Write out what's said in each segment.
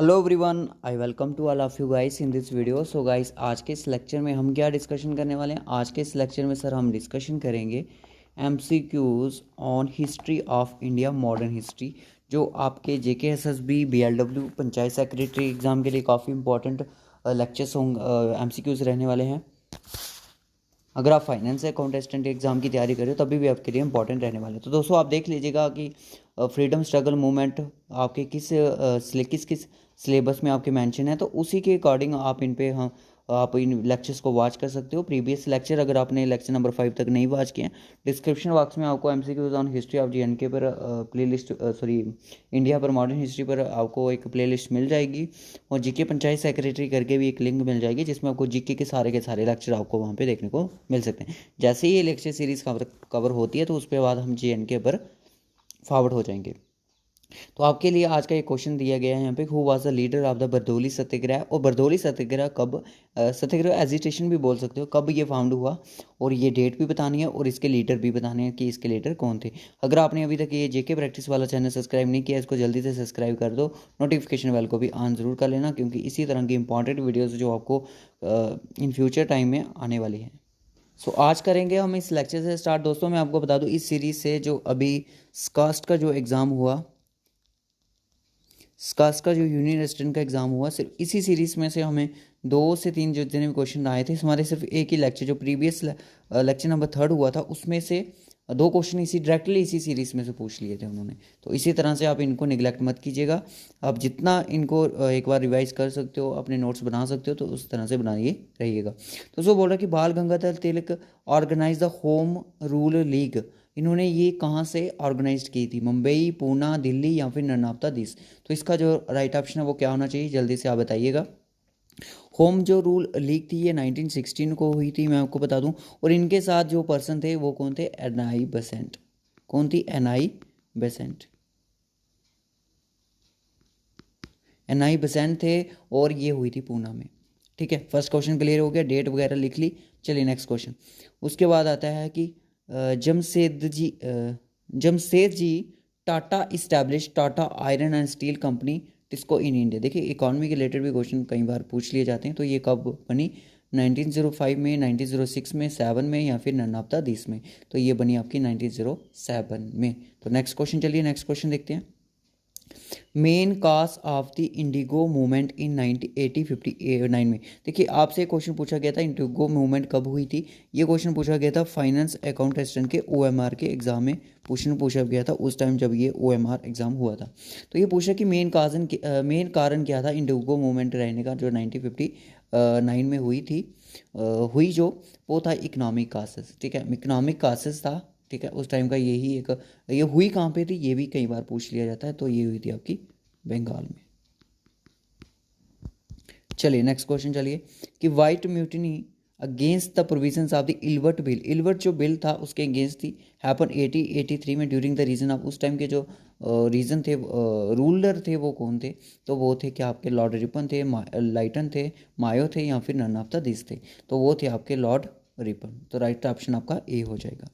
Hello everyone, I welcome to all of you guys in this video. So guys, आज के इस lecture में हम क्या डिस्कशन करने वाले हैं? आज के इस लेक्चर में सर हम डिस्कशन करेंगे MCQs on history of India, modern history, जो आपके जेके SSB BLW panchayat secretary exam के लिए काफ़ी इंपॉर्टेंट लेक्चर्स होंगे, एमसीक्यूज़ रहने वाले हैं। अगर आप फाइनेंस अकाउंट असिस्टेंट एग्जाम की तैयारी कर रहे हो तभी भी आपके लिए इंपॉर्टेंट रहने वाले हैं। तो दोस्तों, आप देख लीजिएगा कि फ्रीडम स्ट्रगल मूवमेंट आपके किस किस सिलेबस में आपके मेंशन है, तो उसी के अकॉर्डिंग आप इन पे आप इन लेक्चर्स को वॉच कर सकते हो। प्रीवियस लेक्चर अगर आपने लेक्चर नंबर 5 तक नहीं वॉच किए हैं, डिस्क्रिप्शन बॉक्स में आपको MCQs on history of GNK पर प्लेलिस्ट इंडिया पर मॉडर्न हिस्ट्री पर आपको एक प्लेलिस्ट मिल जाएगी, और जीके पंचायत सेक्रेटरी करके भी एक लिंक मिल जाएगी जिसमें आपको जीके के सारे लेक्चर आपको वहाँ पे देखने को मिल सकते हैं। जैसे ही ये लेक्चर सीरीज़ कवर होती है तो उस पर बाद हम जीएनके पर फॉरवर्ड हो जाएंगे। तो आपके लिए आज का एक क्वेश्चन दिया गया है यहाँ पे, who was the leader of the Bardoli Satyagraha. और बरदौली सत्याग्रह कब, सत्याग्रह एजिटेशन भी बोल सकते हो, कब ये फाउंड हुआ, और ये डेट भी बतानी है और इसके लीडर भी बताने हैं कि इसके लीडर कौन थे। अगर आपने अभी तक ये जेके प्रैक्टिस वाला चैनल सब्सक्राइब नहीं किया, इसको जल्दी से सब्सक्राइब कर दो, नोटिफिकेशन बेल को भी ऑन ज़रूर कर लेना, क्योंकि इसी तरह की इंपॉर्टेंट वीडियोज़ जो आपको इन फ्यूचर टाइम में आने वाली है। सो आज करेंगे हम इस लेक्चर से स्टार्ट। दोस्तों, मैं आपको बता दूं, इस सीरीज़ से जो अभी स्कास्ट का जो एग्ज़ाम हुआ, स्कास का जो यूनियन असिस्टेंट का एग्ज़ाम हुआ, सिर्फ इसी सीरीज़ में से हमें 2 से 3 जो जितने भी क्वेश्चन आए थे, हमारे सिर्फ एक ही लेक्चर जो प्रीवियस लेक्चर नंबर 3 हुआ था उसमें से 2 क्वेश्चन डायरेक्टली इसी सीरीज़ में से पूछ लिए थे उन्होंने। तो इसी तरह से आप इनको निगलेक्ट मत कीजिएगा। आप जितना इनको एक बार रिवाइज कर सकते हो, अपने नोट्स बना सकते हो, तो उस तरह से बनाइए रहिएगा। तो वो बोल रहा है कि Bal Gangadhar Tilak organise the home rule league. इन्होंने ये कहाँ से ऑर्गेनाइज की थी? मुंबई, पूना, दिल्ली या फिर नर्मदा दिस। तो इसका जो राइट ऑप्शन है वो क्या होना चाहिए, जल्दी से आप बताइएगा। होम जो रूल लीग थी ये 1916 को हुई थी, मैं आपको बता दूं। और इनके साथ जो पर्सन थे वो कौन थे? Annie Besant. कौन थी? NI Besant. एनआई बेसेंट थे, और ये हुई थी पूना में। ठीक है, फर्स्ट क्वेश्चन क्लियर हो गया, डेट वगैरह लिख ली। चलिए नेक्स्ट क्वेश्चन। उसके बाद आता है कि Jamshed ji Tata establish Tata iron and steel company TISCO in India. देखिए, इकॉनमी के रिलेटेड भी क्वेश्चन कई बार पूछ लिए जाते हैं। तो ये कब बनी? 1905 में, 1906 में, 7 में, या फिर ननापता 10 में। तो ये बनी आपकी 1907 में। तो नेक्स्ट क्वेश्चन, चलिए नेक्स्ट क्वेश्चन देखते हैं। Main cause of the Indigo movement in 1859 में। देखिए, आपसे क्वेश्चन पूछा गया था इंडिगो मूवमेंट कब हुई थी। ये क्वेश्चन पूछा गया था फाइनेंस अकाउंट असिस्टेंट के ओएमआर के एग्जाम में। क्वेश्चन पूछा गया था उस टाइम जब ये ओएमआर एग्जाम हुआ था। तो ये पूछा कि मेन कारण क्या था इंडिगो मूवमेंट रहने का, जो 1959 में हुई थी, हुई जो, वो था इकोनॉमिक कासेस। ठीक है, इकोनॉमिक कासेस था। ठीक है, उस टाइम का यही एक, ये हुई कहाँ पे थी ये भी कई बार पूछ लिया जाता है। तो ये हुई थी आपकी बंगाल में। चलिए नेक्स्ट क्वेश्चन, चलिए कि white mutiny against the provisions of the Ilbert bill. Ilbert जो बिल था उसके अगेंस्ट थी, हैपन 1883 में ड्यूरिंग द रीजन ऑफ, उस टाइम के जो रीजन थे, रूलर थे, वो कौन थे? तो वो थे क्या आपके लॉर्ड रिपन थे, लाइटन थे, मायो थे, या फिर नन ऑफ द दिस थे? तो वो थे आपके लॉर्ड रिपन। तो राइट ऑप्शन आपका ए हो जाएगा।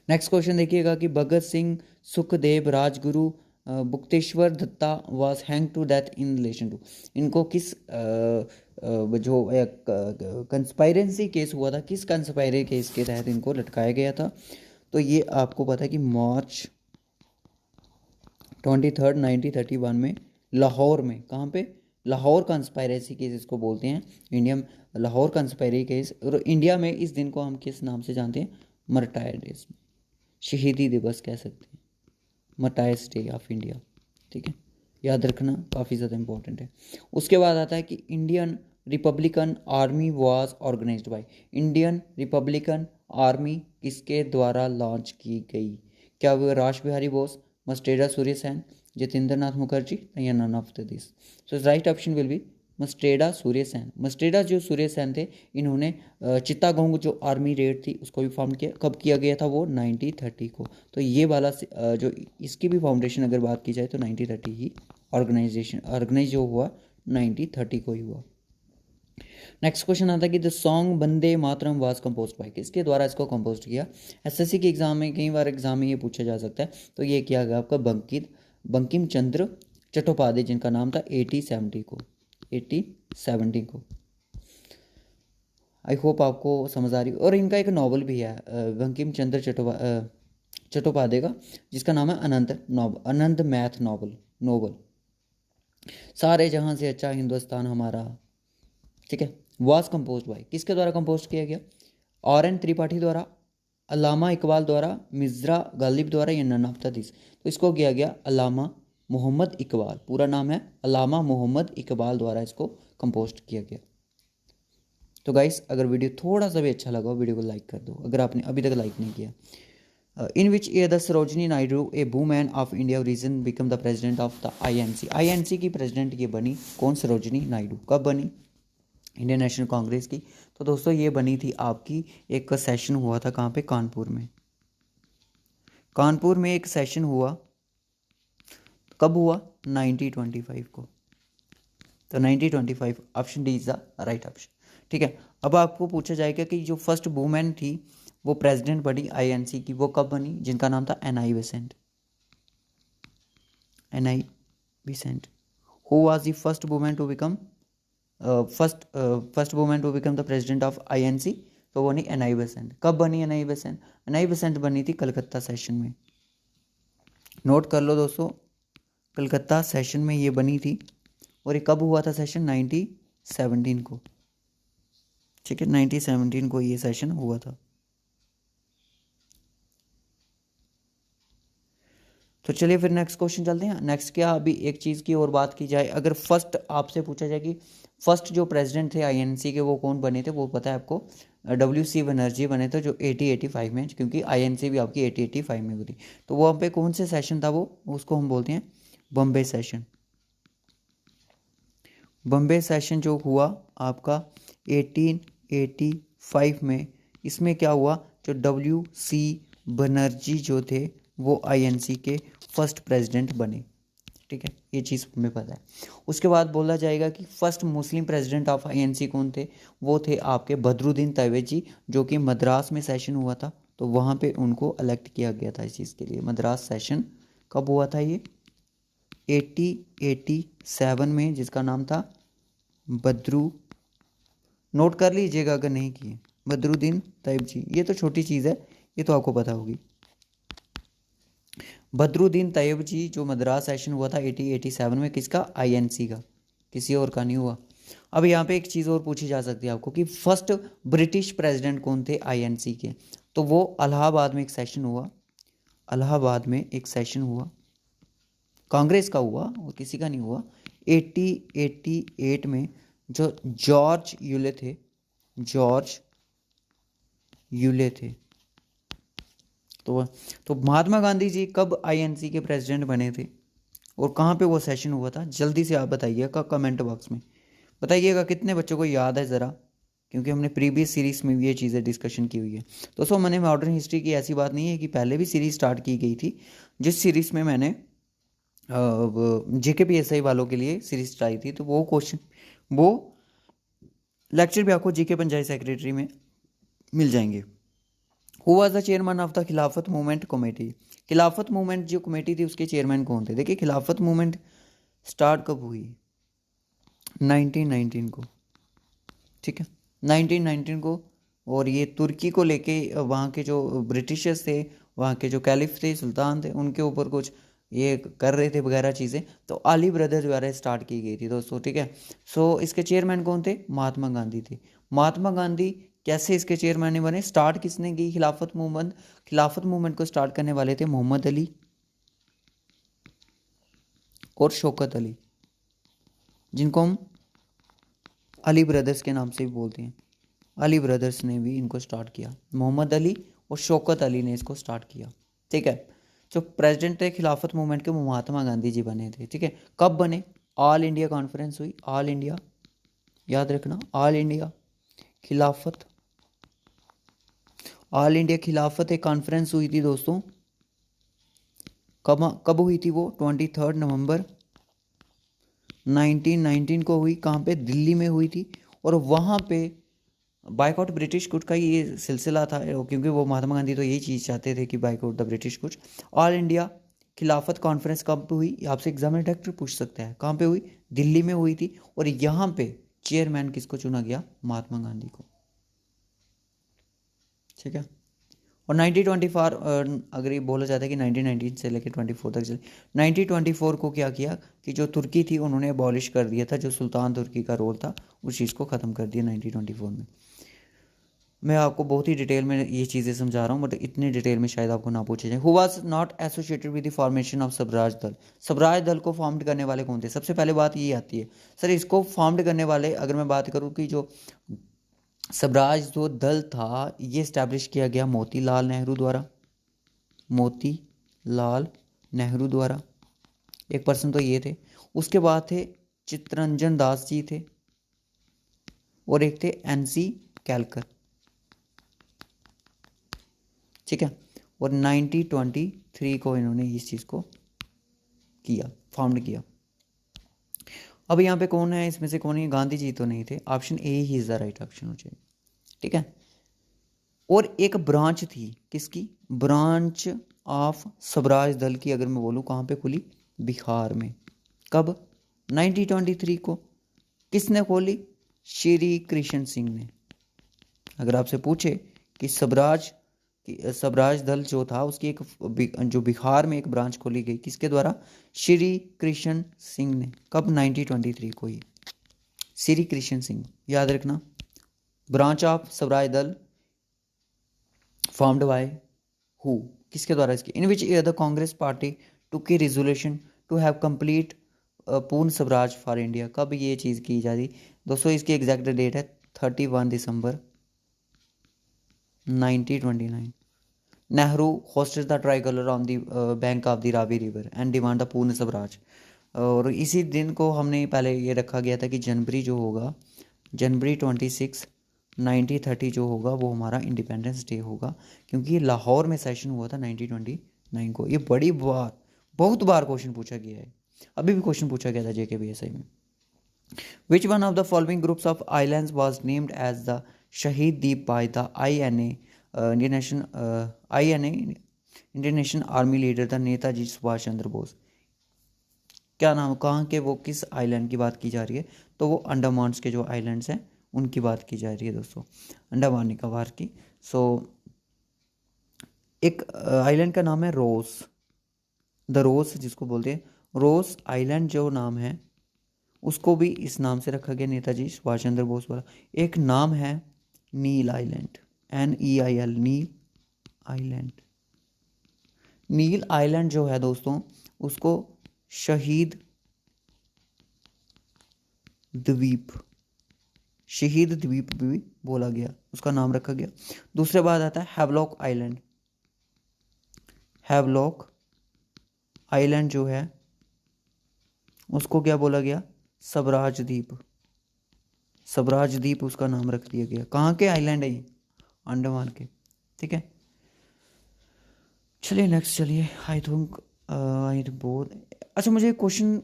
नेक्स्ट क्वेश्चन देखिएगा कि Bhagat Singh, Sukhdev, Rajguru, Batukeshwar Datta was hang to death in relation to. इनको किस जो कंस्पायरेंसी केस हुआ था, किस कंस्पायरी केस के तहत इनको लटकाया गया था? तो ये आपको पता है कि मार्च 23, 1931 में लाहौर में। कहाँ पे? लाहौर कंस्पायरेसी केस इसको बोलते हैं, इंडिया में लाहौर कंस्पायरी केस। और इंडिया में इस दिन को हम किस नाम से जानते हैं? मर्टायर डेज में, शहीदी दिवस कह सकते हैं, मर्टायर्स डे ऑफ इंडिया। ठीक है, याद रखना, काफ़ी ज़्यादा इंपॉर्टेंट है। उसके बाद आता है कि Indian Republican Army was organised by. Indian Republican Army किसके द्वारा लॉन्च की गई? क्या वो राश बिहारी बोस, मस्टेरा सूर्य सेन, जतेंद्र नाथ मुखर्जी, या none of the this? So right option will be Masterda Surya Sen. Masterda जो सूर्य सेन थे, इन्होंने चित्तागोंग जो आर्मी रेड थी उसको भी फाउंड किया। कब किया गया था वो? 1930 को। तो ये वाला जो इसकी भी फाउंडेशन अगर बात की जाए तो 1930 ही ऑर्गेनाइज जो हुआ 1930 को ही हुआ। नेक्स्ट क्वेश्चन आता है कि the song Vande Mataram was compose bye. किसके द्वारा इसको कंपोज किया? एसएससी के एग्जाम में, कई बार एग्जाम में ये पूछा जा सकता है। तो ये किया गया आपका बंकिम चंद्र चट्टोपाध्याय जिनका नाम था 1870 को। आई होप आपको समझ आ रही हो। और इनका एक नावल भी है बंकिम चंद्र चट्टोपाध्याय का, जिसका नाम है अनंत मैथ नोबल। सारे जहां से अच्छा हिंदुस्तान हमारा, ठीक है। वाज कंपोज बाय, किसके द्वारा कंपोज किया गया? RN त्रिपाठी द्वारा, अल्लामा इकबाल द्वारा, मिर्ज़ा गालिब द्वारा, या नन ऑफ द दिस। तो इसको किया गया अल्लामा मोहम्मद इकबाल, पूरा नाम है अल्लामा मोहम्मद इकबाल द्वारा इसको कंपोज किया गया। तो गाइस, अगर वीडियो थोड़ा सा भी अच्छा लगा हो, वीडियो को लाइक कर दो अगर आपने अभी तक लाइक नहीं किया। In which year the Sarojini Naidu a women of India reason become the president of the INC की प्रेसिडेंट ये बनी कौन? सरोजनी नायडू। कब बनी? इंडियन नेशनल कांग्रेस की। तो दोस्तों ये बनी थी आपकी, एक सेशन हुआ था कहाँ पे? कानपुर में। कानपुर में एक सेशन हुआ, कब हुआ? 1925 को। तो 1925 option D is the right option, ठीक है। अब आपको पूछा जाएगा कि जो फर्स्ट वुमेन थी वो प्रेसिडेंट बनी INC की, वो कब बनी? जिनका नाम था NI Besant. NI Besant who was the first women to become first women to become the president of INC? तो वो बनी NI बेसेंट। कब बनी NI बेसेंट? NI बेसेंट बनी थी कलकत्ता सेशन में। नोट कर लो दोस्तों, कलकत्ता सेशन में ये बनी थी। और ये कब हुआ था सेशन? 1917 को, ठीक है। 1917 को ये सेशन हुआ था। तो चलिए फिर नेक्स्ट क्वेश्चन चलते हैं। नेक्स्ट क्या, अभी एक चीज़ की और बात की जाए, अगर फर्स्ट आपसे पूछा जाए कि फर्स्ट जो प्रेसिडेंट थे INC के वो कौन बने थे, वो पता है आपको? WC बनर्जी बने थे, जो 80-85 में, क्योंकि INC भी आपकी 80-85 में हुई थी। तो वो पे कौन से सेशन था वो? उसको हम बोलते हैं बम्बे सेशन। बम्बे सेशन जो हुआ आपका 1885 में, इसमें क्या हुआ? जो WC बनर्जी जो थे वो INC के फर्स्ट प्रेसिडेंट बने, ठीक है। ये चीज़ हमें पता है। उसके बाद बोला जाएगा कि first Muslim president of INC कौन थे? वो थे आपके बदरुद्दीन तैयब जी, जो कि मद्रास में सेशन हुआ था, तो वहाँ पे उनको इलेक्ट किया गया था इस चीज़ के लिए। मद्रास सेशन कब हुआ था? ये 1887 में, जिसका नाम था नोट कर लीजिएगा अगर नहीं किए, बदरुद्दीन तैयब जी। ये तो छोटी चीज़ है, ये तो आपको पता होगी। बदरुद्दीन तैयब जी, जो मद्रास सेशन हुआ था 1887 में, किसका? INC का, किसी और का नहीं हुआ। अब यहाँ पे एक चीज़ और पूछी जा सकती है आपको कि फर्स्ट ब्रिटिश प्रेसिडेंट कौन थे INC के? तो वो इलाहाबाद में एक सेशन हुआ, इलाहाबाद में एक सेशन हुआ, कांग्रेस का हुआ और किसी का नहीं हुआ। 1888 में जो जॉर्ज यूले थे। तो महात्मा गांधी जी कब INC के प्रेसिडेंट बने थे और कहाँ पे वो सेशन हुआ था? जल्दी से आप बताइएगा कमेंट बॉक्स में, बताइएगा कितने बच्चों को याद है ज़रा, क्योंकि हमने प्रीवियस सीरीज़ में भी ये चीज़ें डिस्कशन की हुई है। दोस्तों मैंने मॉडर्न हिस्ट्री की ऐसी बात नहीं है कि पहले भी सीरीज़ स्टार्ट की गई थी, जिस सीरीज़ में मैंने JKPSI वालों के लिए सीरीज चलाई थी, तो वो लेक्चर भी आपको GK पंचायत सेक्रेटरी में मिल जाएंगे। Who was the chairman of the खिलाफत मूवमेंट कमेटी? खिलाफत मूवमेंट जो कमेटी थी उसके चेयरमैन कौन थे? देखिए खिलाफत मूवमेंट स्टार्ट कब हुई? 1919 को, ठीक है, 1919 को। और ये तुर्की को लेके वहाँ के जो ब्रिटिशर्स थे, वहाँ के जो कैलिफ थे, सुल्तान थे, उनके ऊपर कुछ ये कर रहे थे वगैरह चीज़ें, तो अली ब्रदर द्वारा स्टार्ट की गई थी दोस्तों, ठीक है। सो इसके चेयरमैन कौन थे? महात्मा गांधी थे। महात्मा गांधी कैसे इसके चेयरमैन बने? स्टार्ट किसने की खिलाफत मूवमेंट? खिलाफत मूवमेंट को स्टार्ट करने वाले थे मोहम्मद अली और शौकत अली, जिनको हम अली ब्रदर्स के नाम से भी बोलते हैं। अली ब्रदर्स ने भी इनको स्टार्ट किया, मोहम्मद अली और शौकत अली ने इसको स्टार्ट किया, ठीक है। जो प्रेसिडेंट थे खिलाफत मूवमेंट के, वो महात्मा गांधी जी बने थे, ठीक है। कब बने? ऑल इंडिया कॉन्फ्रेंस हुई, ऑल इंडिया, याद रखना, ऑल इंडिया खिलाफत एक कॉन्फ्रेंस हुई थी दोस्तों। कब हुई थी वो? 23 नवंबर 1919 को हुई। कहाँ पे? दिल्ली में हुई थी। और वहाँ पे बाइकआउट ब्रिटिश गुड का ये सिलसिला था, क्योंकि वो महात्मा गांधी तो यही चीज़ चाहते थे कि boycott the British goods. All India खिलाफत कॉन्फ्रेंस कब हुई, आपसे एग्जाम में डायरेक्टर पूछ सकता है। कहाँ पे हुई, दिल्ली में हुई थी। और यहाँ पे चेयरमैन किसको चुना गया, महात्मा गांधी को। ठीक है। और 1924 अगर ये बोला जाता है कि 1919 से लेकर 24 तक चले, 1924 को क्या किया कि जो तुर्की थी उन्होंने अबॉलिश कर दिया था, जो सुल्तान तुर्की का रोल था उस चीज़ को ख़त्म कर दिया 1924 में। मैं आपको बहुत ही डिटेल में ये चीज़ें समझा रहा हूँ, बट इतनी डिटेल में शायद आपको ना पूछे जाए। Who was not associated with the formation of Swaraj दल, स्वराज दल को फॉर्म करने वाले कौन थे। सबसे पहले बात ये आती है सर, इसको फॉर्म करने वाले अगर मैं बात करूँ कि जो स्वराज जो दल था ये इस्टेब्लिश किया गया मोतीलाल नेहरू द्वारा, मोतीलाल नेहरू द्वारा। एक पर्सन तो ये थे। उसके बाद थे चित्तरंजन दास जी थे, और एक थे एनसी कैलकर। ठीक है। और 1923 को इन्होंने इस चीज़ को किया, फाउंड किया। अब यहाँ पे कौन है, इसमें से कौन है, गांधी जी तो नहीं थे। Option A he is the right option हो जाएगा। ठीक है। और एक ब्रांच थी, किसकी, ब्रांच ऑफ स्वराज दल की अगर मैं बोलूँ कहाँ पे खुली, बिहार में। कब, 1923 को। किसने खोली, श्री कृष्ण सिंह ने। अगर आपसे पूछे कि स्वराज दल जो था उसकी एक जो बिहार में एक ब्रांच खोली गई, किसके द्वारा, श्री कृष्ण सिंह ने। कब, 1923 को ही, श्री कृष्ण सिंह, याद रखना। ब्रांच ऑफ स्वराज दल फॉर्म्ड बाय हु, किसके द्वारा इसकी, in which year the Congress party took a resolution to have complete Purna Swaraj for India. कब ये चीज़ की जा रही दोस्तों, इसकी एग्जैक्ट डेट है 31 दिसंबर 1929। Nehru hosted the try colour on the bank of the Ravi river and demand the पूर्ण स्वराज। और इसी दिन को हमने पहले ये रखा गया था कि जनवरी जो होगा, जनवरी 26 1930 जो होगा वो हमारा इंडिपेंडेंस डे होगा, क्योंकि लाहौर में सेशन हुआ था 1929 को। ये बड़ी बार, बहुत बार क्वेश्चन पूछा गया है, अभी भी क्वेश्चन पूछा गया था JKPSI में। Which one of the following groups of islands was named as the Shaheed Dweep by the INA Indian nation army leader the Netaji Subhash Chandra Bose. क्या नाम, कहाँ के, वो किस आइलैंड की बात की जा रही है, तो वो अंडमान के जो आइलैंड्स हैं उनकी बात की जा रही है दोस्तों, अंडमान निकोबार की। सो एक आइलैंड का नाम है रोस, द रोस जिसको बोलते हैं, रोस आइलैंड जो नाम है उसको भी इस नाम से रखा गया, नेताजी सुभाष चंद्र बोस वाला। एक नाम है नील आइलैंड, NEIL, नील आइलैंड। नील आइलैंड जो है दोस्तों उसको शहीद द्वीप, शहीद द्वीप भी बोला गया, उसका नाम रखा गया। दूसरे बाद आता है हैवलॉक आइलैंड। हैवलॉक आइलैंड जो है उसको क्या बोला गया, स्वराज द्वीप, स्वराज द्वीप उसका नाम रख दिया गया। कहाँ के आइलैंड है ये, अंडमान के। ठीक है, चलिए नेक्स्ट, चलिए आई थिंक बहुत अच्छा। मुझे क्वेश्चन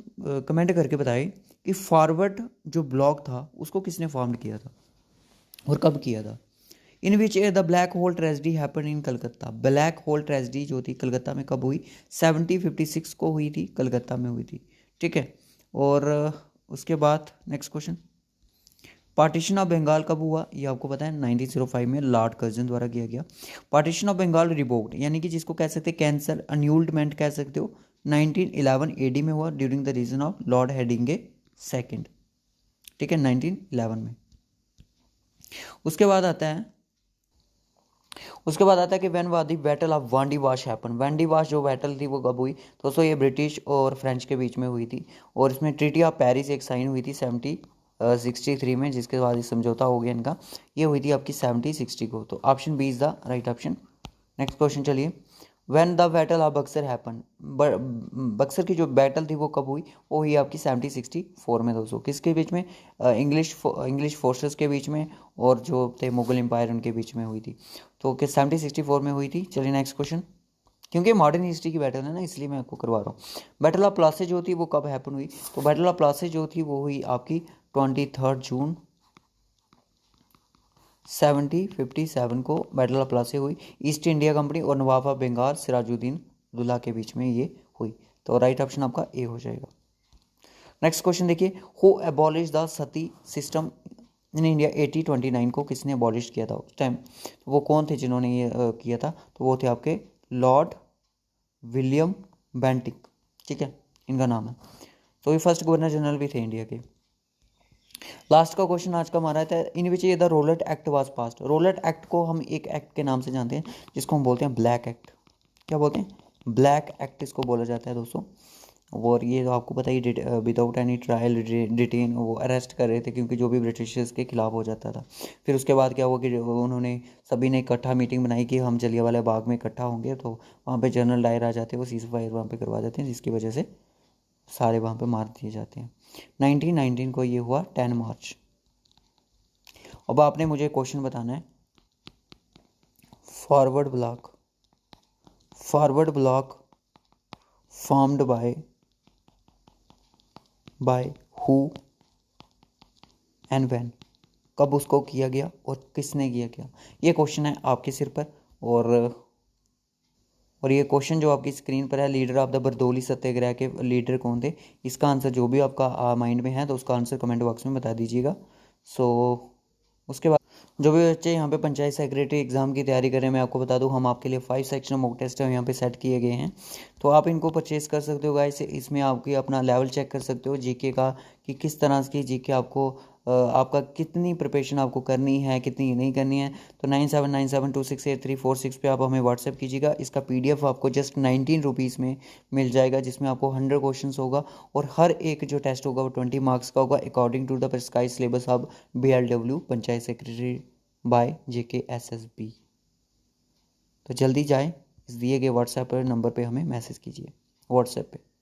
कमेंट करके बताइए कि फॉरवर्ड जो ब्लॉग था उसको किसने फॉर्म किया था और कब किया था। In which year the black hole tragedy happen in Calcutta. Black hole tragedy जो थी कलकत्ता में कब हुई, 1756 को हुई थी, कलकत्ता में हुई थी। ठीक है। और उसके बाद next question, partition of Bengal कब हुआ, ये आपको पता है 1905 में लॉर्ड कर्जन द्वारा किया गया। पार्टीशन ऑफ बंगाल रिवोक्ड यानी कि जिसको कह सकते हैं कैंसल, अन्यूल्डमेंट कह सकते हो, 1911 AD में हुआ during the reign of lord Hardinge second. ठीक है, 1911 में। उसके बाद आता है कि when was the battle of Wandiwash happen. Wandiwash जो बैटल थी वो कब हुई दोस्तों, ये ब्रिटिश और फ्रेंच के बीच में हुई थी, और इसमें ट्रीटी ऑफ पेरिस एक साइन हुई थी 1763 में, जिसके बाद समझौता हो गया इनका। ये हुई थी आपकी 1760 को। तो option B is the right option. Next question चलिए, when the battle of Buxar happen. Buxar की जो बैटल थी वो कब हुई, वो हुई आपकी 1764 में दोस्तों। किसके बीच में, इंग्लिश फोर्सेस के बीच में, और जो थे मुगल एम्पायर उनके बीच में हुई थी। तो कि 1764 में हुई थी। चलिए नेक्स्ट क्वेश्चन, क्योंकि मॉडर्न हिस्ट्री की बैटल है ना इसलिए मैं आपको करवा रहा हूँ। बैटल ऑफ प्लासी जो थी वो कब हैपन हुई, तो बैटल ऑफ प्लासी जो थी वो हुई आपकी 23 जून 1757 को बैटल ऑफ प्लासी हुई। ईस्ट इंडिया कंपनी और नवाब ऑफ बंगाल सिराजुद्दीन दुल्ला के बीच में ये हुई। तो राइट ऑप्शन आपका ए हो जाएगा। नेक्स्ट क्वेश्चन देखिए, who abolish the Sati system in India 1829 को किसने अबॉलिश किया था उस टाइम? तो वो कौन थे जिन्होंने ये किया था? तो वो थे आपके लॉर्ड विलियम बेंटिक, ठीक है, इनका नाम है। तो ये फर्स्ट गवर्नर जनरल भी थे इंडिया के। लास्ट का क्वेश्चन आज का हमारा था, in which year the Rowlatt act was passed. Rowlatt act को हम एक एक्ट के नाम से जानते हैं जिसको हम बोलते हैं ब्लैक एक्ट। क्या बोलते हैं? ब्लैक एक्ट इसको बोला जाता है दोस्तों। और ये तो आपको पता ही, विदाउट एनी ट्रायल डिटेन वो अरेस्ट कर रहे थे, क्योंकि जो भी ब्रिटिशर्स के खिलाफ हो जाता था। फिर उसके बाद क्या हुआ कि उन्होंने सभी ने इकट्ठा मीटिंग बनाई कि हम जलियांवाला बाग में इकट्ठा होंगे, तो वहाँ पे जनरल डायर आ जाते हैं, वो सीज फायर वहाँ पे करवा देते हैं, जिसकी वजह से सारे वहाँ पे मार दिए जाते हैं। 1919 को ये हुआ 10 मार्च। अब आपने मुझे क्वेश्चन बताना है, forward block formed by who and when, कब उसको किया गया और किसने किया गया, ये क्वेश्चन है आपके सिर पर। और ये क्वेश्चन जो आपकी स्क्रीन पर है, लीडर ऑफ द बरदौली सत्याग्रह के लीडर कौन थे, इसका आंसर जो भी आपका माइंड में है तो उसका आंसर कमेंट बॉक्स में बता दीजिएगा। सो उसके बाद जो भी बच्चे यहाँ पे पंचायत सेक्रेटरी एग्ज़ाम की तैयारी कर रहे हैं, मैं आपको बता दूँ हम आपके लिए 5 सेक्शन मॉक टेस्ट है यहाँ पे सेट किए गए हैं, तो आप इनको परचेज़ कर सकते हो गाइस। इसमें आपकी अपना लेवल चेक कर सकते हो जीके का, कि किस तरह की जीके आपको आपका कितनी प्रिपरेशन आपको करनी है, कितनी नहीं करनी है। तो 9797268346 पे आप हमें व्हाट्सएप कीजिएगा। इसका PDF आपको जस्ट 19 रुपीज़ में मिल जाएगा, जिसमें आपको 100 क्वेश्चन होगा, और हर एक जो टेस्ट होगा वो 20 मार्क्स का होगा, according to the prescribe syllabus of BLW panchayat secretary by JKSSB। तो जल्दी जाएं, इस दिए गए व्हाट्सएप नंबर पे हमें मैसेज कीजिए, व्हाट्सएप पे।